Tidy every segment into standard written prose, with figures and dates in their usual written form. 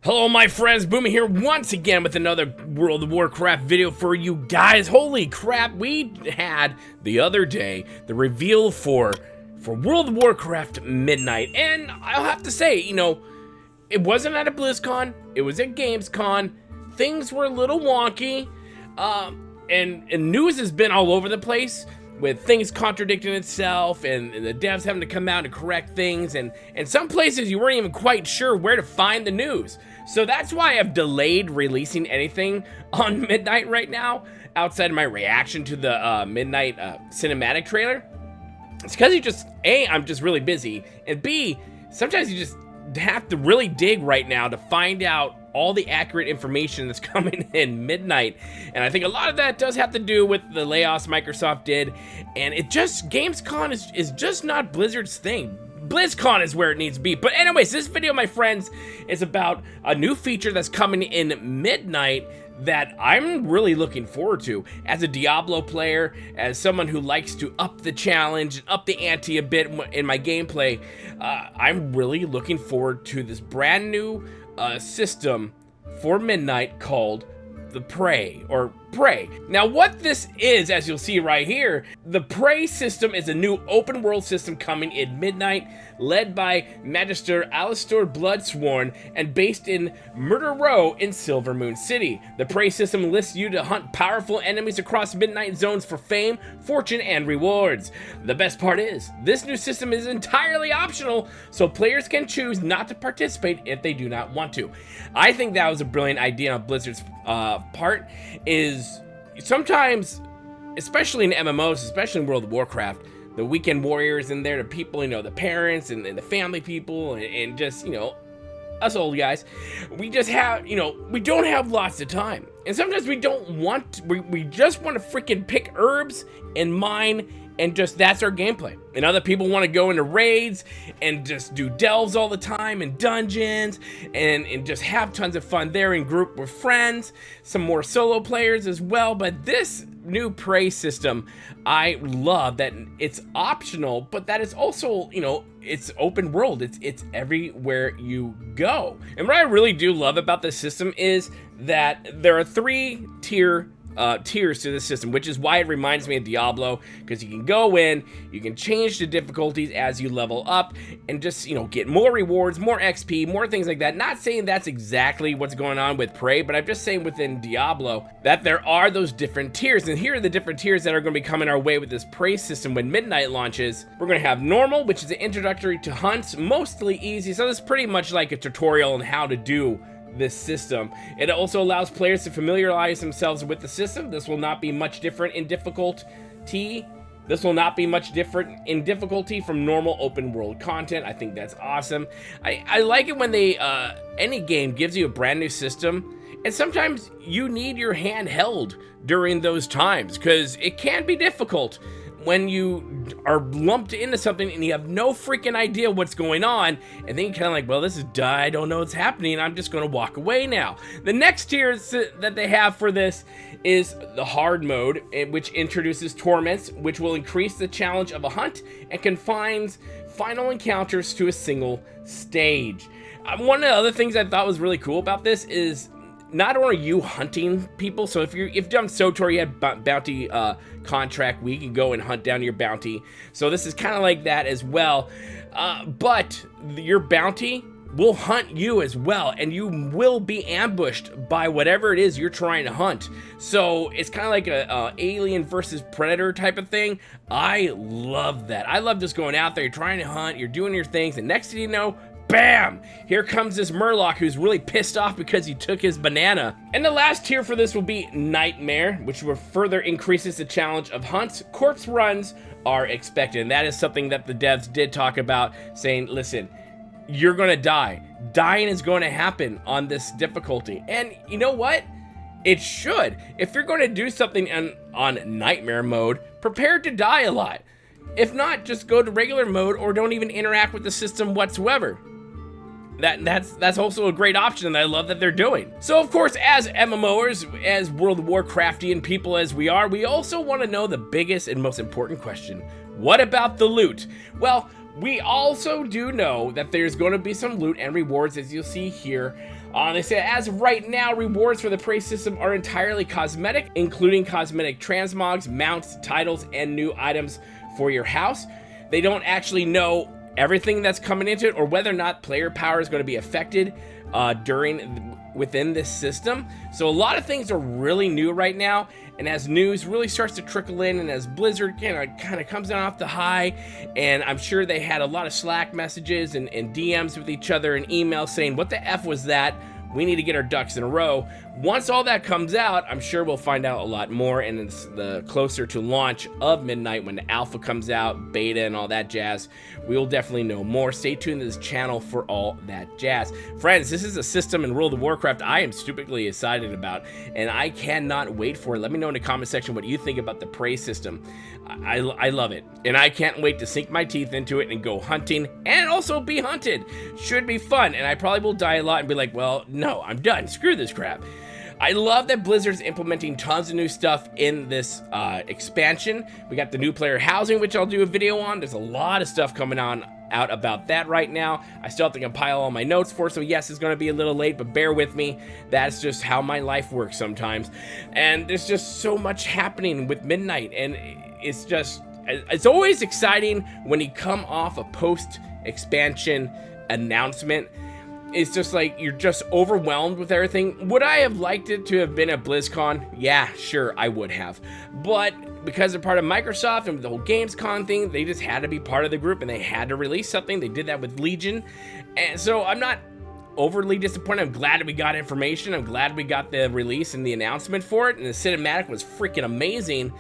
Hello my friends, Boomy here once again with another World of Warcraft video for you guys. Holy crap, we had the other day the reveal for World of Warcraft Midnight, and I'll have to say, it wasn't at a BlizzCon, it was at Gamescom. Things were a little wonky, and news has been all over the place, with things contradicting itself and the devs having to come out and correct things, and some places you weren't even quite sure where to find the news. So that's why I've delayed releasing anything on Midnight right now, outside of my reaction to the Midnight cinematic trailer. It's because A, I'm just really busy, and B, sometimes you just have to really dig right now to find out all the accurate information that's coming in Midnight. And I think a lot of that does have to do with the layoffs Microsoft did, and Gamescom is just not Blizzard's thing. BlizzCon is where it needs to be. But anyways, this video, my friends, is about a new feature that's coming in Midnight that I'm really looking forward to. As a Diablo player, as someone who likes to up the challenge and up the ante a bit in my gameplay, I'm really looking forward to this brand new system for Midnight called the Prey, or Prey. Now what this is, as you'll see right here, the Prey system is a new open world system coming in Midnight, led by Magister Alistair Bloodsworn and based in Murder Row in Silvermoon City. The Prey system lists you to hunt powerful enemies across Midnight zones for fame, fortune, and rewards. The best part is, this new system is entirely optional, so players can choose not to participate if they do not want to. I think that was a brilliant idea on Blizzard's part. Is sometimes, especially in MMOs, especially in World of Warcraft, the weekend warriors in there, the people, the parents and the family people, and just, us old guys, we just have, we don't have lots of time. And sometimes we don't want, we just want to freaking pick herbs and mine, and just, that's our gameplay. And other people want to go into raids and just do delves all the time and dungeons and just have tons of fun there in group with friends, some more solo players as well. But this new Prey system, I love that it's optional, but that it's also, it's open world. It's everywhere you go. And what I really do love about this system is that there are three tiers to the system, which is why it reminds me of Diablo, because you can go in, you can change the difficulties as you level up, and just, get more rewards, more XP, more things like that. Not saying that's exactly what's going on with Prey, but I'm just saying within Diablo that there are those different tiers, and here are the different tiers that are going to be coming our way with this Prey system when Midnight launches. We're going to have normal, which is an introductory to hunts, mostly easy, so it's pretty much like a tutorial on how to do this system. It also allows players to familiarize themselves with the system. This will not be much different in difficulty. This will not be much different in difficulty from normal open world content. I think that's awesome. I like it when they any game gives you a brand new system, and sometimes you need your hand held during those times, because it can be difficult when you are lumped into something and you have no freaking idea what's going on, and then you're kind of like, well, this is duh, I don't know what's happening, I'm just going to walk away now. The next tier that they have for this is the hard mode, which introduces torments, which will increase the challenge of a hunt and confines final encounters to a single stage. One of the other things I thought was really cool about this is not only are you hunting people, so if you've done SOTOR, you had bounty contract week, you can go and hunt down your bounty. So this is kind of like that as well, but your bounty will hunt you as well, and you will be ambushed by whatever it is you're trying to hunt. So it's kind of like a alien versus predator type of thing. I love that. I love just going out there, you're trying to hunt, you're doing your things, and next thing you know, bam! Here comes this Murloc who's really pissed off because he took his banana. And the last tier for this will be Nightmare, which will further increases the challenge of hunts. Corpse runs are expected, and that is something that the devs did talk about, saying, listen, you're gonna die. Dying is going to happen on this difficulty. And you know what? It should. If you're going to do something on Nightmare mode, prepare to die a lot. If not, just go to regular mode or don't even interact with the system whatsoever. That's also a great option, and I love that they're doing. So of course, as MMOers, as World of Warcraftian people as we are, we also want to know the biggest and most important question. What about the loot? Well, we also do know that there's going to be some loot and rewards, as you'll see here. They say as of right now, rewards for the praise system are entirely cosmetic, including cosmetic transmogs, mounts, titles, and new items for your house. They don't actually know everything that's coming into it or whether or not player power is going to be affected within this system. So a lot of things are really new right now, and as news really starts to trickle in, and as Blizzard kind of comes down off the high, and I'm sure they had a lot of Slack messages and DMs with each other and emails saying, what the F was that? We need to get our ducks in a row. Once all that comes out, I'm sure we'll find out a lot more, and it's the closer to launch of Midnight when the alpha comes out, beta and all that jazz, we will definitely know more. Stay tuned to this channel for all that jazz. Friends, this is a system in World of Warcraft I am stupidly excited about, and I cannot wait for it. Let me know in the comment section what you think about the prey system. I love it, and I can't wait to sink my teeth into it and go hunting and also be hunted. Should be fun, and I probably will die a lot and be like, well, no, I'm done. Screw this crap. I love that Blizzard's implementing tons of new stuff in this expansion. We got the new player housing, which I'll do a video on. There's a lot of stuff coming out about that right now. I still have to compile all my notes for, so yes, it's going to be a little late, but bear with me. That's just how my life works sometimes. And there's just so much happening with Midnight, and it's always exciting when you come off a post-expansion announcement. It's just like you're just overwhelmed with everything. Would I have liked it to have been at BlizzCon? Yeah, sure, I would have. But because they're part of Microsoft and the whole Gamescom thing, they just had to be part of the group and they had to release something. They did that with Legion. And so I'm not overly disappointed. I'm glad that we got information. I'm glad we got the release and the announcement for it. And the cinematic was freaking amazing.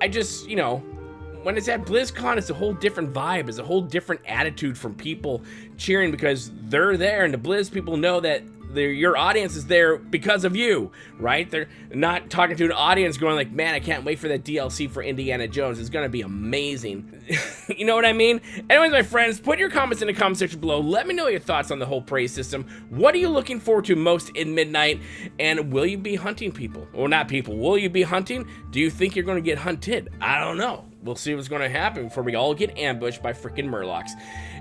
I just, when it's at BlizzCon, it's a whole different vibe. It's a whole different attitude from people cheering because they're there, and the Blizz people know that your audience is there because of you, right? They're not talking to an audience going like, man, I can't wait for that DLC for Indiana Jones. It's gonna be amazing. You know what I mean? Anyways, my friends, put your comments in the comment section below. Let me know your thoughts on the whole praise system. What are you looking forward to most in Midnight? And will you be hunting people? Or not people, will you be hunting? Do you think you're gonna get hunted? I don't know. We'll see what's going to happen before we all get ambushed by freaking Murlocs.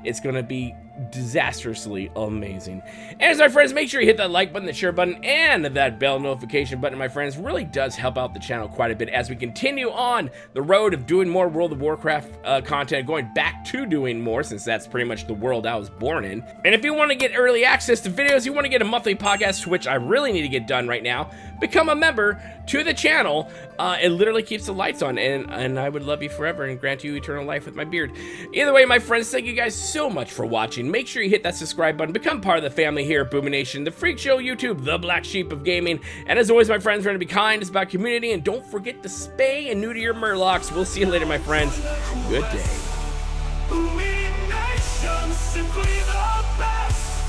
It's going to be disastrously amazing. And as my friends, make sure you hit that like button, the share button, and that bell notification button, my friends. Really does help out the channel quite a bit as we continue on the road of doing more World of Warcraft content, going back to doing more, since that's pretty much the world I was born in. And if you want to get early access to videos, you want to get a monthly podcast, which I really need to get done right now, become a member to the channel. It literally keeps the lights on, and I would love you forever and grant you eternal life with my beard. Either way, my friends, thank you guys so much for watching. Make sure you hit that subscribe button, become part of the family here at Boomy Nation, the Freak Show YouTube, the black sheep of gaming. And as always, my friends, remember to be kind, it's about community, and don't forget to spay and neuter your Murlocs. We'll see you later, my friends. Good day. Boomy Nation, simply the best.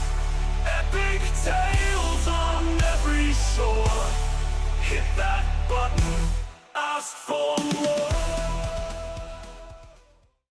Epic tales on every shore. Hit that button, ask for